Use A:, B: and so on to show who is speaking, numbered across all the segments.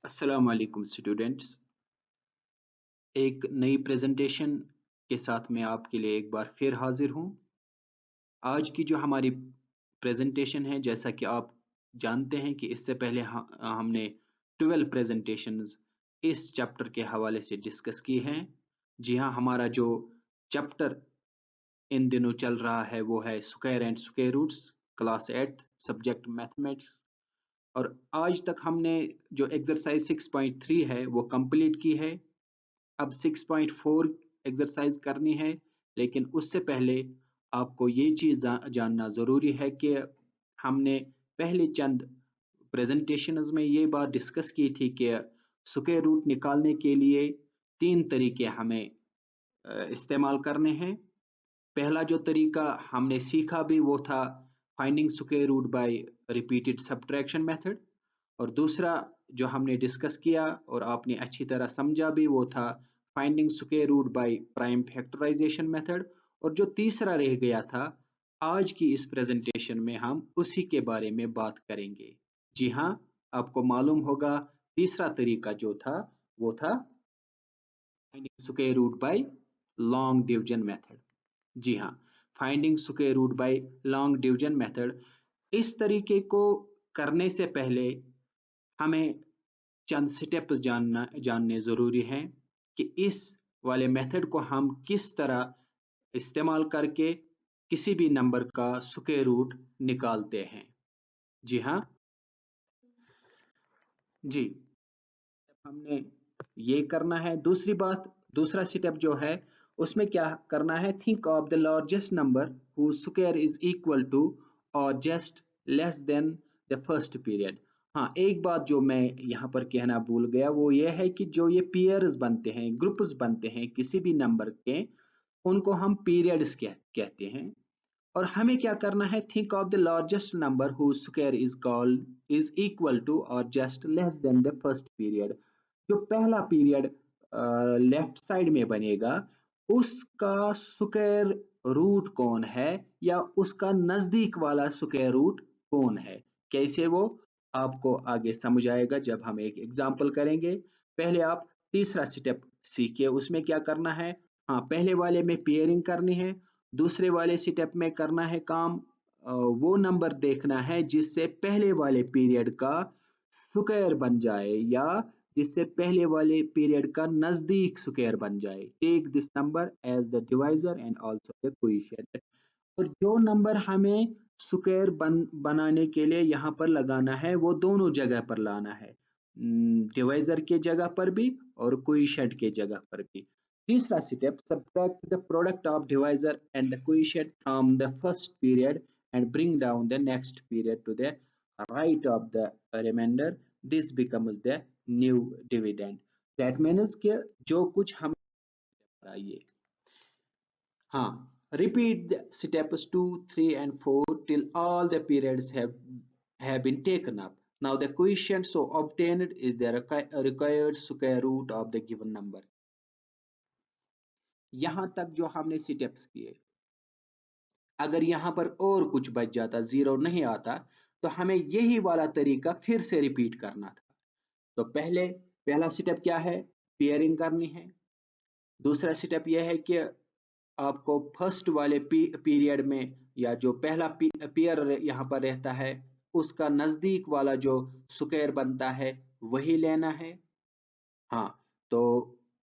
A: अस्सलाम वालेकुम स्टूडेंट्स। एक नई प्रेजेंटेशन के साथ मैं आपके लिए एक बार फिर हाजिर हूँ। आज की जो हमारी प्रेजेंटेशन है, जैसा कि आप जानते हैं कि इससे पहले हमने 12 प्रेजेंटेशंस इस चैप्टर के हवाले से डिस्कस की हैं। जी हाँ, हमारा जो चैप्टर इन दिनों चल रहा है वो है square and square roots, class 8, subject mathematics. और आज तक हमने जो एक्सरसाइज 6.3 है वो कंप्लीट की है। अब 6.4 एक्सरसाइज करनी है, लेकिन उससे पहले आपको ये चीज़ जानना ज़रूरी है कि हमने पहले चंद प्रेजेंटेशंस में ये बात डिस्कस की थी कि स्क्वायर रूट निकालने के लिए 3 तरीके हमें इस्तेमाल करने हैं। पहला जो तरीका हमने सीखा भी वो था finding square root by repeated subtraction method, और दूसरा जो हमने डिस्कस किया और आपने अच्छी तरह समझा भी वो था finding square root by prime factorization method. और जो तीसरा रह गया था, आज की इस प्रेजेंटेशन में हम उसी के बारे में बात करेंगे। जी हाँ, आपको मालूम होगा तीसरा तरीका जो था वो था finding square root by long division method. जी हाँ, finding square root by long division method. इस तरीके को करने से पहले हमें चंद स्टेप्स जानने जरूरी हैं कि इस वाले मेथड को हम किस तरह इस्तेमाल करके किसी भी नंबर का स्क्वायर रूट निकालते हैं। जी हाँ जी, हमने ये करना है। दूसरी बात, दूसरा स्टेप जो है उसमें क्या करना है, think of the largest number whose square is equal to or just less than the first period। हाँ, एक बात जो मैं यहाँ पर कहना भूल गया वो ये है कि जो ये पेयर्स बनते हैं, ग्रुप्स बनते हैं किसी भी नंबर के, उनको हम पीरियड्स कहते हैं। और हमें क्या करना है, think of the largest number whose square is equal to or just less than the first period। जो पहला पीरियड लेफ्ट साइड में बनेगा उसका स्क्वायर रूट कौन है, या उसका नजदीक वाला स्क्वायर रूट कौन है। कैसे, वो आपको आगे समझ आएगा जब हम एक एग्जांपल करेंगे। पहले आप तीसरा स्टेप सीखिए, उसमें क्या करना है। हाँ, पहले वाले में पेयरिंग करनी है, दूसरे वाले स्टेप में करना है काम वो नंबर देखना है जिससे पहले वाले पीरियड का स्क्वायर बन जाए, या जिससे पहले वाले पीरियड का नजदीक स्क्वायर बन जाए। Take this number as the divisor and also the coefficient. और जो नंबर हमें स्क्वायर बनाने के लिए यहाँ पर लगाना है वो दोनों जगह पर लाना है, डिवाइजर के जगह पर भी और कोएफिशिएंट के जगह पर भी। तीसरा step, subtract the product of divisor and the coefficient from the first period and bring down the next period to the right of the remainder. This becomes the new dividend. That means कि जो कुछ हम आइए, हाँ, repeat the steps 2, 3 and 4 till all the periods have been taken up. Now the quotient so obtained is the required square root of the given number। यहाँ तक जो हमने स्टेप्स किए, अगर यहाँ पर और कुछ बच जाता, जीरो नहीं आता, तो हमें यही वाला तरीका फिर से रिपीट करना था। तो पहला स्टेप क्या है, पेयरिंग करनी है। दूसरा स्टेप यह है कि आपको फर्स्ट वाले पीरियड में, या जो पहला पेयर यहाँ पर रहता है उसका नजदीक वाला जो स्क्वायर बनता है वही लेना है। हाँ, तो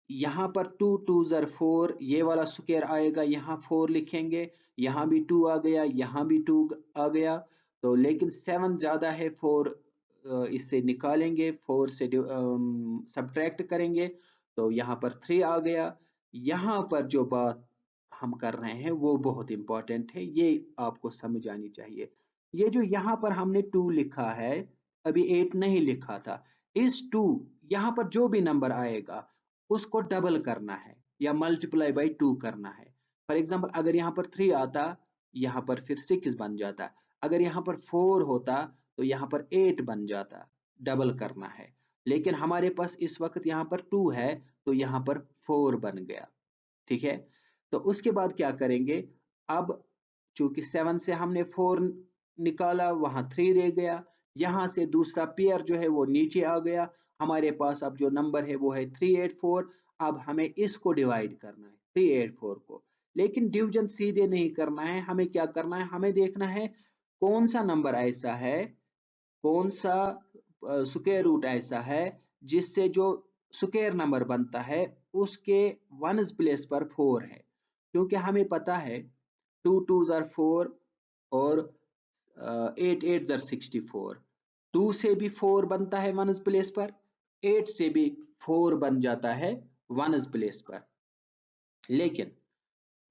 A: यहाँ पर 2 2 ज़र 4 ये वाला स्क्वायर आएगा, यहाँ 4 लिखेंगे, यहाँ भी 2 आ गया, यहाँ भी 2 आ गया। तो लेकिन 7 ज्यादा है, 4 इससे निकालेंगे, 4 से सब्ट्रैक्ट करेंगे तो यहाँ पर 3 आ गया। यहाँ पर जो बात हम कर रहे हैं वो बहुत इंपॉर्टेंट है, ये आपको समझ आनी चाहिए। ये जो यहाँ पर हमने 2 लिखा है, अभी 8 नहीं लिखा था, इस 2 यहाँ पर जो भी नंबर आएगा उसको डबल करना है या मल्टीप्लाई बाई 2 करना है। फॉर एग्जाम्पल, अगर यहाँ पर 3 आता, यहाँ पर फिर 6 बन जाता। अगर यहाँ पर 4 होता तो यहाँ पर 8 बन जाता, डबल करना है। लेकिन हमारे पास इस वक्त यहाँ पर 2 है तो यहाँ पर 4 बन गया। ठीक है, तो उसके बाद क्या करेंगे, अब चूंकि 7 से हमने 4 निकाला, वहां 3 रह गया, यहां से दूसरा पेयर जो है वो नीचे आ गया, हमारे पास अब जो नंबर है वो है 384। अब हमें इसको डिवाइड करना है 384 को, लेकिन डिवीजन सीधे नहीं करना है, हमें क्या करना है, हमें देखना है कौन सा नंबर ऐसा है, कौन सा स्क्वायर रूट ऐसा है जिससे जो स्क्वायर नंबर बनता है उसके वन्स प्लेस पर 4 है। क्योंकि हमें पता है 2 2s are 4 और 8 8s are 64। 2 से भी 4 बनता है वन्स प्लेस पर, 8 से भी 4 बन जाता है वन्स प्लेस पर। लेकिन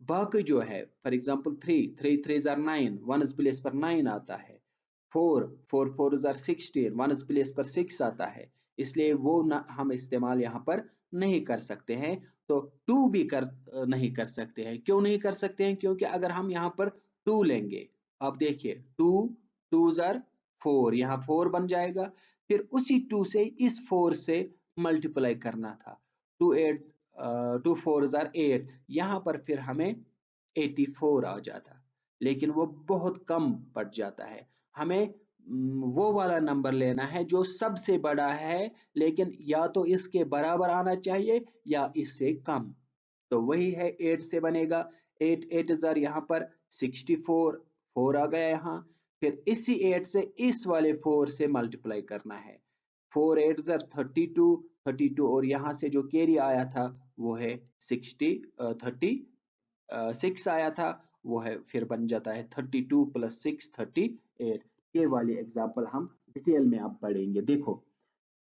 A: बाकी जो है for example 3 3 3s are 9, ones place पर 9 आता है। 4 4 4s are 16, वन्स प्लेस पर 6 आता है, इसलिए वो ना हम इस्तेमाल यहाँ पर नहीं कर सकते हैं। तो 2 भी नहीं कर सकते हैं। क्यों नहीं कर सकते हैं? क्योंकि अगर हम यहाँ पर 2 लेंगे, अब देखिए 2 2s are 4, यहाँ 4 बन जाएगा, फिर उसी 2 से इस 4 से मल्टीप्लाई करना था। 2 8 2 4s are 8, यहाँ पर फिर हमें 84 आ जाता, लेकिन वो बहुत कम पड़ जाता है। हमें वो वाला नंबर लेना है जो सबसे बड़ा है, लेकिन या तो इसके बराबर आना चाहिए या इससे कम। तो वही है 8 से बनेगा, 8 8 हजार यहाँ पर 64, 4 आ गया यहाँ, फिर इसी 8 से इस वाले 4 से मल्टीप्लाई करना है। 4 8 हजार 32, 32 और यहाँ से जो कैरी आया था वो है 36 आया था, वो है फिर बन जाता है 32 + 6 38। ये वाली एग्जाम्पल हम डिटेल में अब पढ़ेंगे। देखो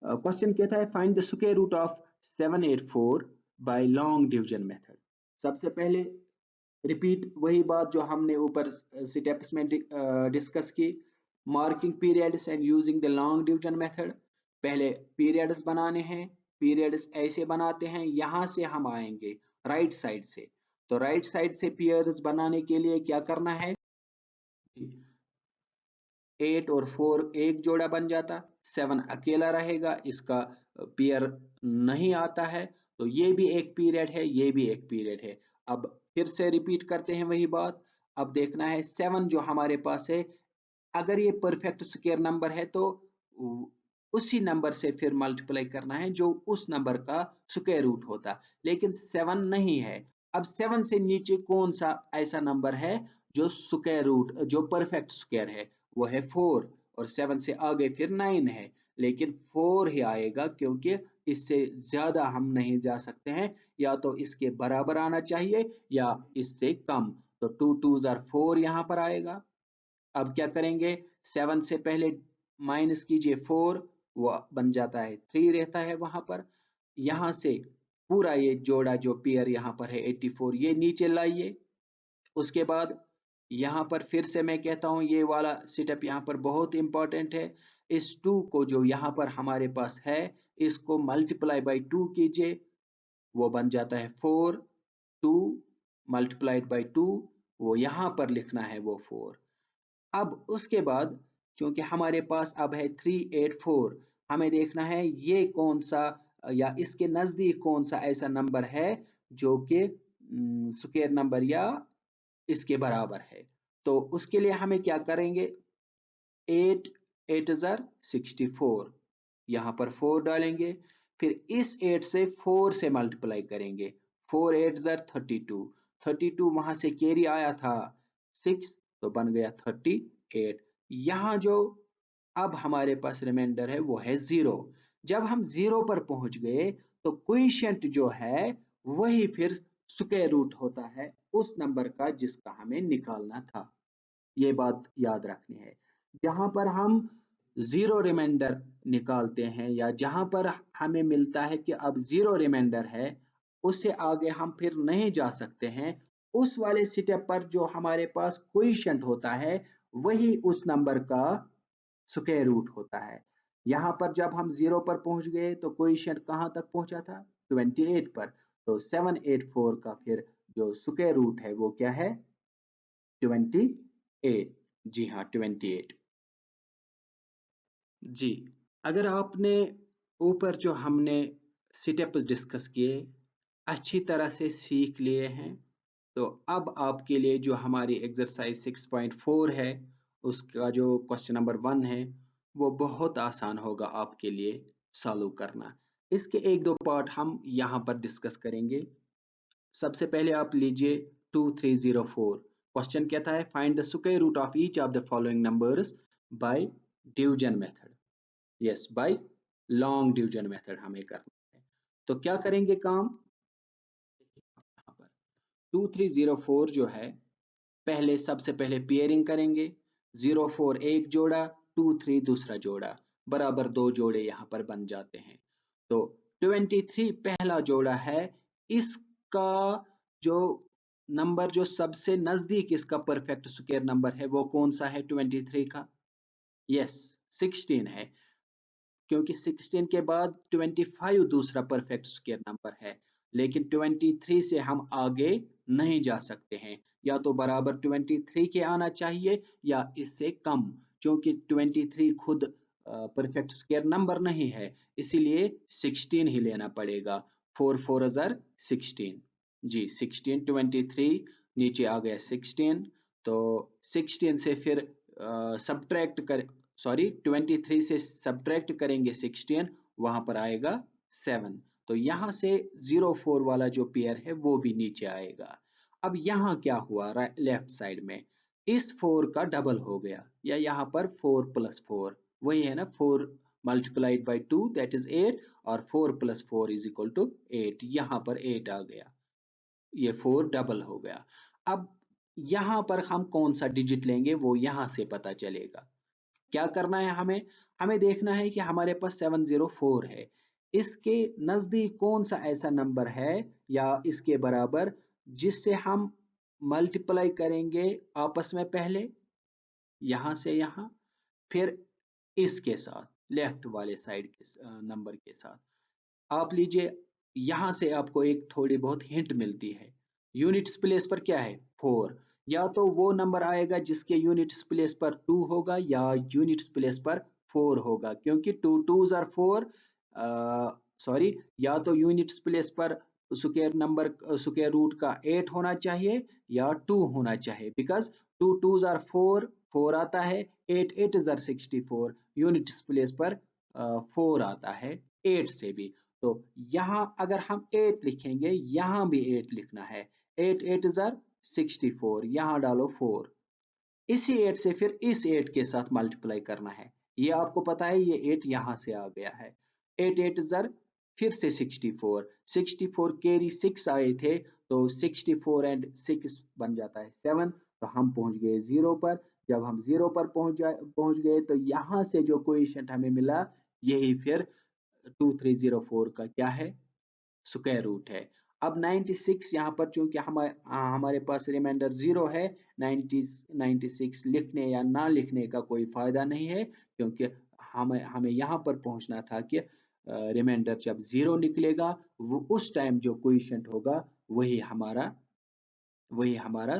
A: क्वेश्चन कहता है find the square root of 784 by long division method. सबसे पहले रिपीट वही बात जो हमने ऊपर स्टेप्स में डिस्कस की, marking periods and using the long division method. पहले पीरियड्स बनाने हैं, पीरियड्स ऐसे बनाते हैं, यहाँ से हम आएंगे राइट साइड से, तो राइट साइड से पीरियड्स बनाने के लिए क्या करना है, 8 और 4 एक जोड़ा बन जाता, 7 अकेला रहेगा, इसका पेयर नहीं आता है, तो ये भी एक पीरियड है, ये भी एक पीरियड है। अब फिर से रिपीट करते हैं वही बात। अब देखना है 7 जो हमारे पास है, अगर ये परफेक्ट स्क्वायर नंबर है तो उसी नंबर से फिर मल्टीप्लाई करना है जो उस नंबर का स्क्वायर रूट होता, लेकिन 7 नहीं है। अब 7 से नीचे कौन सा ऐसा नंबर है जो स्क्वायर रूट जो परफेक्ट स्क्वायर है, वो है 4, और 7 से आगे फिर 9 है, लेकिन 4 ही आएगा क्योंकि इससे ज्यादा हम नहीं जा सकते हैं, या तो इसके बराबर आना चाहिए या इससे कम। तो 2 2s are 4 यहाँ पर आएगा। अब क्या करेंगे, 7 से पहले माइनस कीजिए 4, वो बन जाता है 3 रहता है वहां पर। यहाँ से पूरा ये जोड़ा जो पेयर यहाँ पर है 84, ये नीचे लाइए। उसके बाद यहाँ पर फिर से मैं कहता हूँ ये वाला सेटअप यहाँ पर बहुत इंपॉर्टेंट है। इस 2 को जो यहाँ पर हमारे पास है, इसको मल्टीप्लाई बाई 2 कीजिए, वो बन जाता है 4, 2 मल्टीप्लाइड बाई 2, वो यहाँ पर लिखना है वो 4। अब उसके बाद क्योंकि हमारे पास अब है 384, हमें देखना है ये कौन सा या इसके नजदीक कौन सा ऐसा नंबर है जो कि स्क्वायर नंबर या इसके बराबर है। तो उसके लिए हमें क्या करेंगे, 8 8 हजार 64, यहाँ पर 4 डालेंगे, फिर इस 8 से 4 से मल्टीप्लाई करेंगे, 4 8 हजार 32, 32 वहां से कैरी आया था 6, तो बन गया 38। यहाँ जो अब हमारे पास रिमाइंडर है वो है 0। जब हम 0 पर पहुंच गए तो कोएफिशिएंट जो है वही फिर स्क्वायर रूट होता है उस नंबर का जिसका हमें निकालना था। ये बात याद रखनी है। जहां पर हम जीरो रिमाइंडर निकालते हैं या जहां पर हमें मिलता है कि अब जीरो रिमाइंडर है, उससे आगे हम फिर नहीं जा सकते हैं। उस वाले स्टेप पर जो हमारे पास कोएफिशिएंट होता है वही उस नंबर का स्क्वायर रूट होता है। यहाँ पर जब हम 0 पर पहुंच गए तो कोएफिशिएंट कहाँ तक पहुंचा था, 28 पर। तो 784 का फिर जो स्क्वायर रूट है वो क्या है, 28। जी हाँ 28। जी, अगर आपने ऊपर जो हमने स्टेप्स डिस्कस किए अच्छी तरह से सीख लिए हैं, तो अब आपके लिए जो हमारी एक्सरसाइज 6.4 है उसका जो क्वेश्चन नंबर 1 है वो बहुत आसान होगा आपके लिए सॉल्व करना। इसके एक दो पार्ट हम यहाँ पर डिस्कस करेंगे। सबसे पहले आप लीजिए 2304। क्वेश्चन कहता है find the square root of each of the following numbers by division method. Yes, by long division method हमें करना है। तो क्या करेंगे काम, यहाँ पर 2304 जो है, पहले सबसे पहले पेयरिंग करेंगे। 04 एक जोड़ा, 23 दूसरा जोड़ा, बराबर दो जोड़े यहाँ पर बन जाते हैं। तो 23 पहला जोड़ा है, इसका जो नंबर जो सबसे नजदीक इसका परफेक्ट स्क्वायर नंबर है वो कौन सा है 23 का? यस, 16 है, क्योंकि 16 के बाद 25 दूसरा परफेक्ट स्क्वायर नंबर है। लेकिन 23 से हम आगे नहीं जा सकते हैं, या तो बराबर 23 के आना चाहिए या इससे कम, क्योंकि 23 खुद परफेक्ट स्क्वायर नंबर नहीं है, इसीलिए 16 ही लेना पड़ेगा। 4 4 16 जी, 16 23 नीचे आ गया 16। तो 16 से फिर सब्ट्रैक्ट कर, सॉरी 23 से सब्ट्रैक्ट करेंगे 16, वहां पर आएगा 7। तो यहाँ से 04 वाला जो पेयर है वो भी नीचे आएगा। अब यहाँ क्या हुआ, लेफ्ट साइड में इस 4 का डबल हो गया, या यहाँ पर 4 + 4 वही है ना, 4 मल्टीप्लाइड बाई 2 दैट इज 8, और 4 + 4 = 8, यहाँ पर 8 आ गया, ये 4 डबल हो गया। अब यहाँ पर हम कौन सा डिजिट लेंगे वो यहाँ से पता चलेगा। क्या करना है हमें, हमें देखना है कि हमारे पास 704 है, इसके नजदीक कौन सा ऐसा नंबर है या इसके बराबर जिससे हम मल्टीप्लाई करेंगे आपस में, पहले यहां से यहां, फिर इसके साथ लेफ्ट वाले साइड के नंबर के साथ। आप लीजिए, यहां से आपको एक थोड़ी बहुत हिंट मिलती है। यूनिट्स प्लेस पर क्या है 4, या तो वो नंबर आएगा जिसके यूनिट्स प्लेस पर 2 होगा या यूनिट्स प्लेस पर 4 होगा, क्योंकि 2 2s are 4, सॉरी, या तो यूनिट्स प्लेस पर स्क्वायर नंबर स्क्वायर रूट का 8 होना चाहिए या 2 होना चाहिए, बिकॉज 2 2s are 4, 4 आता है, 8 8s are 64, यूनिट्स प्लेस पर 4 आता है 8 से भी। तो यहाँ अगर हम 8 लिखेंगे, यहाँ भी 8 लिखना है, 8 8s are 64, यहाँ डालो 4, इसी 8 से फिर इस 8 के साथ मल्टीप्लाई करना है। ये आपको पता है, ये 8 यहाँ से आ गया है, 8 8s are फिर से 64, 64 कैरी 6 आए थे, तो 64 एंड 6 बन जाता है 7, तो हम पहुंच गए 0 पर। जब हम 0 पर पहुंच गए तो यहाँ से जो कोएफिशिएंट हमें मिला, यही फिर 2304 का क्या है, स्क्वायर रूट है। अब 96 यहाँ पर चूंकि हमारे पास रिमाइंडर 0 है, 96 लिखने या ना लिखने का कोई फायदा नहीं है, क्योंकि हमें हमें यहाँ पर पहुंचना था कि रिमाइंडर जब 0 निकलेगा, वो उस टाइम जो कोएफिशिएंट होगा वही हमारा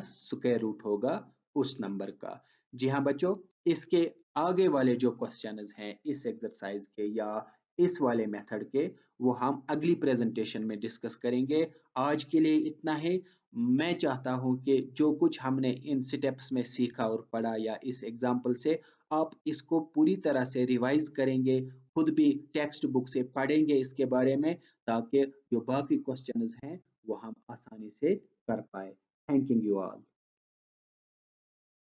A: स्क्वायर रूट होगा उस नंबर का। जी हाँ बच्चों, इसके आगे वाले जो क्वेश्चंस हैं इस एक्सरसाइज के या इस वाले मेथड के, वो हम अगली प्रेजेंटेशन में डिस्कस करेंगे। आज के लिए इतना ही। मैं चाहता हूं कि जो कुछ हमने इन स्टेप्स में सीखा और पढ़ा या इस एग्जाम्पल से, आप इसको पूरी तरह से रिवाइज करेंगे, खुद भी टेक्स्ट बुक से पढ़ेंगे इसके बारे में, ताकि जो बाकी क्वेश्चंस हैं वो हम आसानी से कर पाए। Thanking you all.